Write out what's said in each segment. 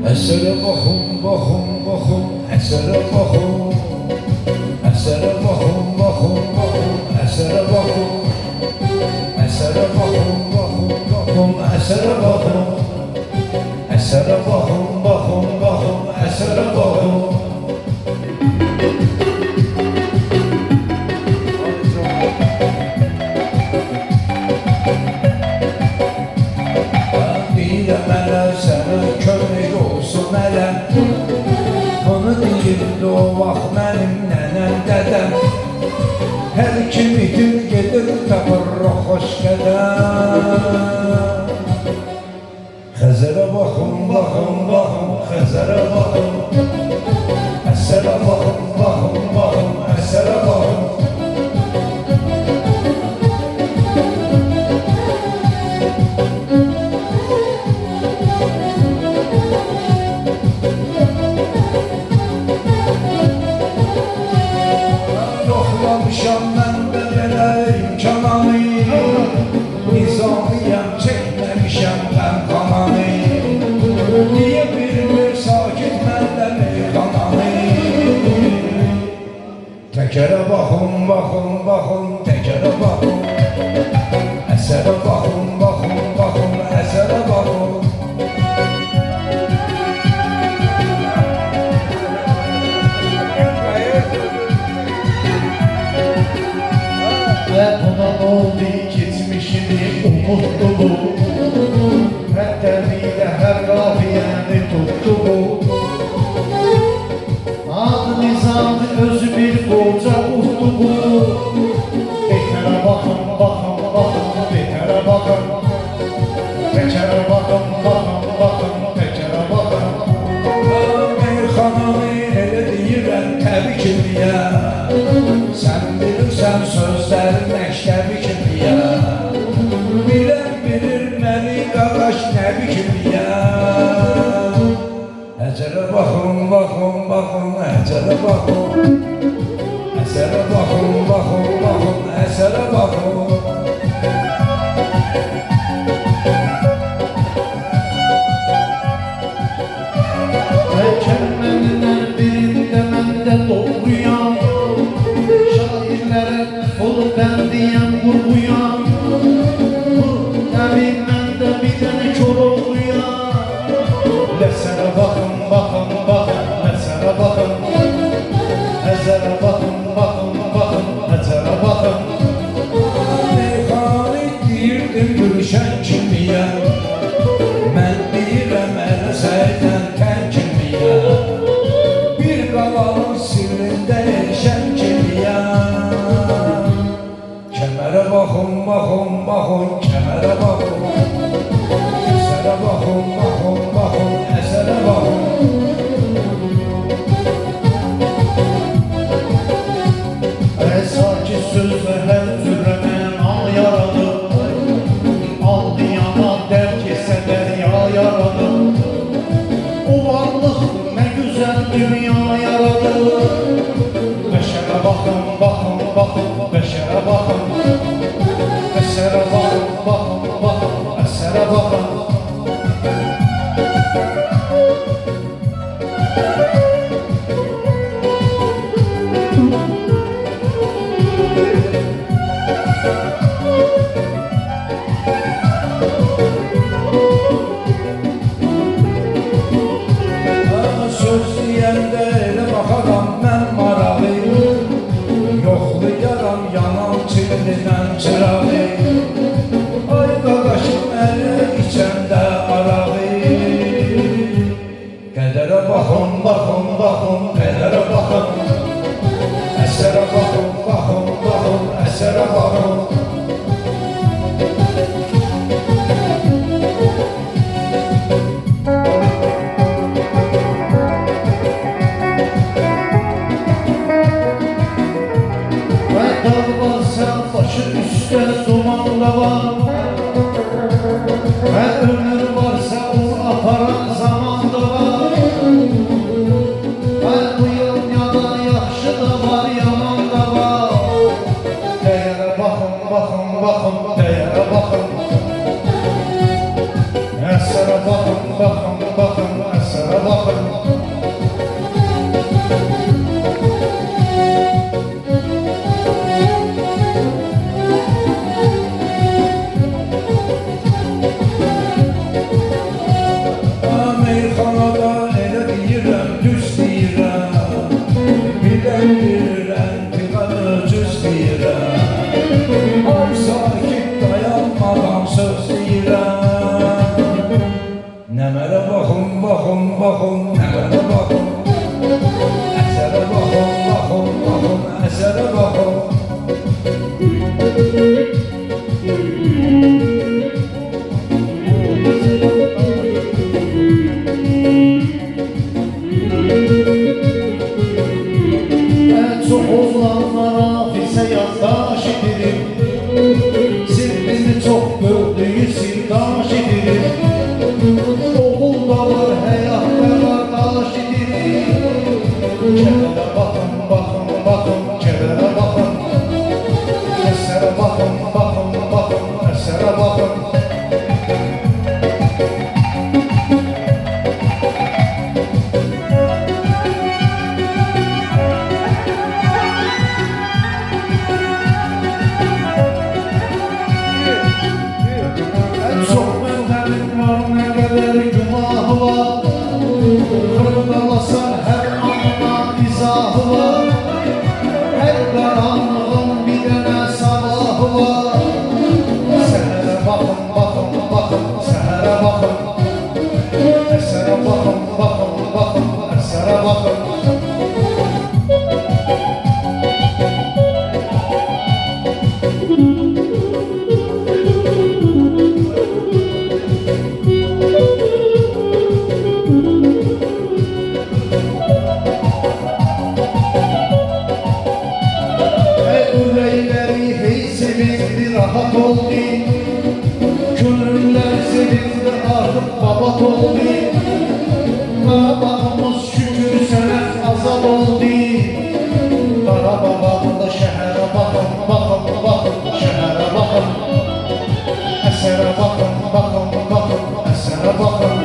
Əsərə baxım, baxım, baxım, əsərə baxım. Əsərə baxım, baxım, baxım, əsərə baxım. Əsərə baxım, baxım, baxım, əsərə baxım. Əsərə baxım, baxım, baxım, əsərə baxım. Deyirəm mənə sənə kömək olsun ələm. Bunu deyirdi o vaxt mənim nənəm dədəm. Hər kim itin gedir tapır xoş qədəm. Xəzərə baxım, baxım, baxım, xəzərə baxım. Əsərə baxım, baxım, baxım, əsərə baxım. Yoxlamışam mən də belə imkanamı, nizamiyəm çəkməmişəm mən qanamı. Niyə bilmir sakit məndə meyxanamı? Təkərə baxım, baxım, baxım, təkərə baxım. Əsərə baxım, baxım, baxım, əsərə baxım. Bundan oldu geçmişini unuttu bu. Rəddəliyle hər qafiyəni tuttu bu. Adı nizamı özü bir qoca uçtu bu. Bekara baxın, baxın, baxın, bekara baxın. Bekara baxın, baxın, baxın, bekara baxın. Meyxanamı elə deyirəm təbii kimiyə. Sən bilirsən sözlər məktəbi kimiyə. Bilən bilir məni qaqaş nəbi kimiyə. Əcələ baxın, baxın, baxın, əcələ baxın. Əsərə baxın, baxın, baxın, əsərə baxın. Kəlməlindən birində mən də doğruyam. Şairlərə olub mən deyəm vurğuyam. Təbii mən də bir dənə Koroğluyam. Əsərə baxın, baxın, baxın, əsərə baxın. Əsərə baxın, baxın, baxın, əsərə baxın. Meyxanı deyirdim gülşən kimiyə. Mən deyirəm ələ səydən tən kimiyə. Bir qalanın sirrində erişən kimiyə. Kəmərə baxın, baxın, baxın, kəmərə baxın. Əsərə baxın, baxın, baxın, əsərə baxın. Sanki sözlə hər cürə mənam yaradır. Aldı yana dərk etsə dərya yaradır. O varlıq nə gözəl dünya yaradır. Bəşərə baxın, baxın, baxın, bəşərə baxın. Əsərə baxın, baxın, baxın, əsərə baxın. Söz deyəndə elə baxaram mən marağı. Yoxlayaram yanan çillidən çırağı. Ay qaqaşım ələ içəndə arağı. Qədərə baxın, baxın, baxın, qədərə baxın. Əsərə baxın, baxın, baxın, əsərə baxın. Başı üstə dumanla var. Və ömür varsa onu aparan zaman da var. Və bu dünyada yaxşı da var, yaman da var. Dəyərə baxın, baxın, baxın, dəyərə baxın. Əsərə baxın, baxın, baxın, əsərə Nəmərə baxın, baxın, baxın, nəmərə baxın. Əsərə baxın, baxın, baxın, əsərə baxın. Çok olanlara filse yaddaş edilir. Sirrini çok gördüğü sirdaş edilir. Oğul da var, həyat da var, daş edilir. Kədərə baxın, baxın, baxın, kədərə baxın. Əsərə baxın, baxın, baxın, əsərə baxın. Kırmalasan her anına izahı var. Her karanlığın bir dene sabahı var. Seher'e bakın, bakın, bakın, seher'e bakın. Esere bakın, bakın, bakın, esere bakın. Rahat oldu, gönüller sevindi artık babat oldu. Qarabağımız şükür sənə azad oldu. Qarabağımda şəhərə baxın, baxın, baxın, şəhərə baxın. Əsərə baxın, baxın, baxın, əsərə baxın.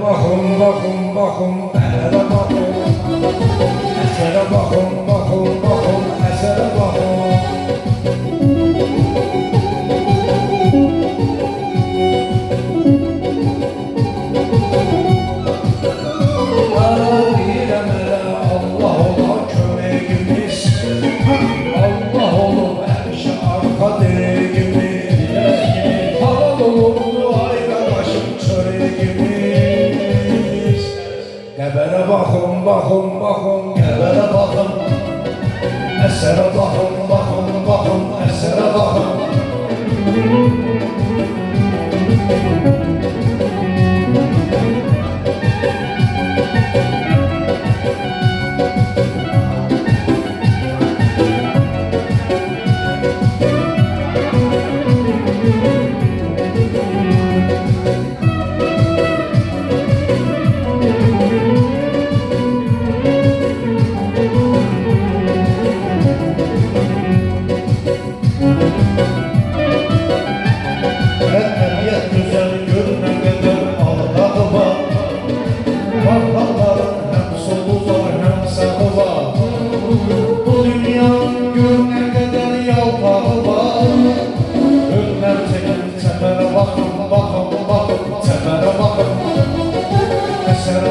Baxın, baxın, baxın, bəhərə baxın. Əsərə baxın, baxın, baxın, əsərə baxın. Deyirəm elə Allah ola köməyimiz. Allah olub həmişə arxa dirəyimiz. Halal olubdu ay qardaşım çörəyimiz. Qəbərə baxın, baxın, baxın, qəbərə baxın. Əsərə baxın, baxın, baxın, əsərə baxın.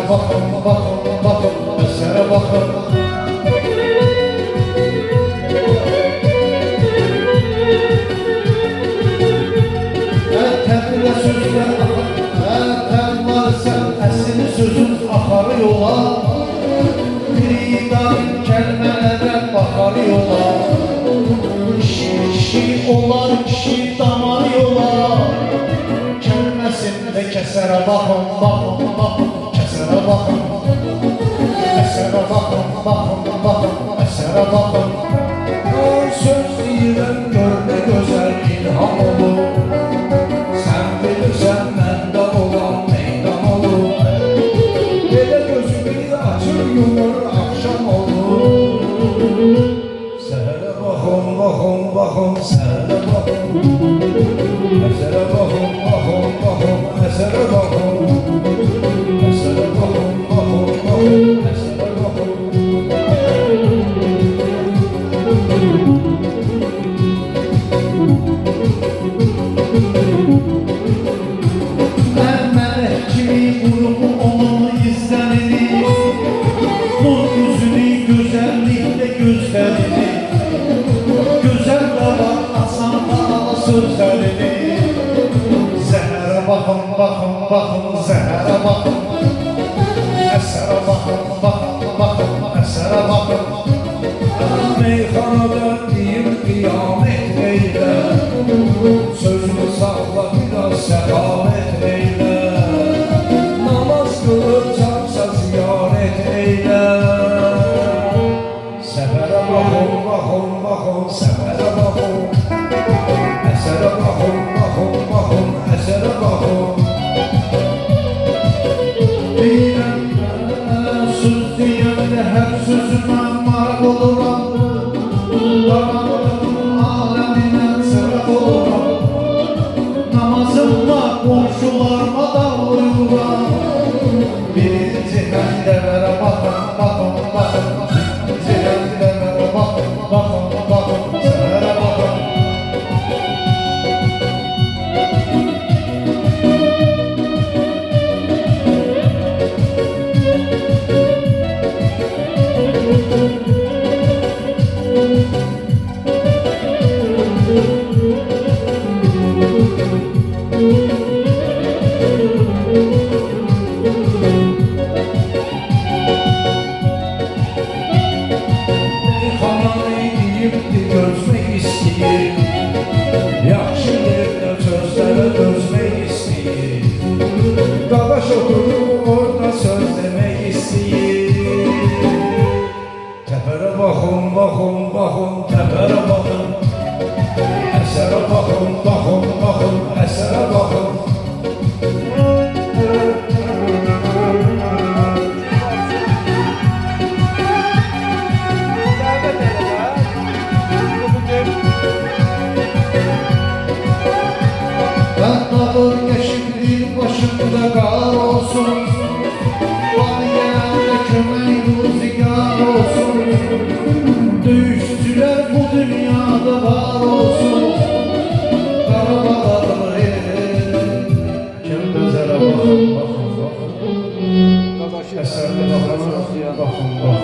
Bakın, bakın, bakın, esere bakın. Tədbirə sözlər var sən əsil sözün axarı yola. Biridan kəlmələrdən baxarı yola. Kişi olar, kişi damar yola. Kəlməsində kəsərə baxın, baxın, baxın. Əsərə baxın, əsərə baxın, baxın, baxın, əsərə baxın. Söz deyirəm, gör nə gözəl ilham olur. Sən bilirsən, məndə olan meydan olur. Belə gözümü açır, yumur, axşam olur. Səhərə baxın, baxın, baxın, səhərə baxın. Əsərə baxın, baxın, baxın, əsərə baxın. Əsərə baxın, baxın, baxın, əsərə baxın. Melek kimi vurumu onu izlenir. Nur yüzünü güzellikle gözlerini. Güzel baba asan bana sözlerini. Zehre bakın bakın bakın zehre bakın. Esere bakın bakın bakın esere bakın. Meyhanada deyim kıyamet eyle, sözümü sakla biraz sehavet eyle. Namaz kılacaksa ziyaret eyle. Sefere bakın bakın bakın sefere bakın. Esere bakın bakın bakın esere bakın. Deyirəm söz deyəndə hər sözümə maraq oluram. Qaranlığın aləminə sıraq oluram. Namazımla qonşularıma da uyuram. Birinci həndəvərə baxın, baxın, baxın. İkinci həndəvərə baxın, baxın, baxın. Səhərə baxın. Gözmek istəyir, yaxşı yerdə sözlərə dözmək istəyir. Dadaş oturub orada söz demək istəyir. Təpərə baxın, baxın, baxın, təpərə baxın. Əsərə baxın, baxın, baxın, əsərə baxın. Dağır geçimdir başımda kar olsun. Var yerinde kömək ruzigar olsun. Döyüşçüler bu dünyada var olsun. Qarabağlar Kəmbəzərə baxın, baxın, baxın. Əsərdə baxın, baxın, baxın.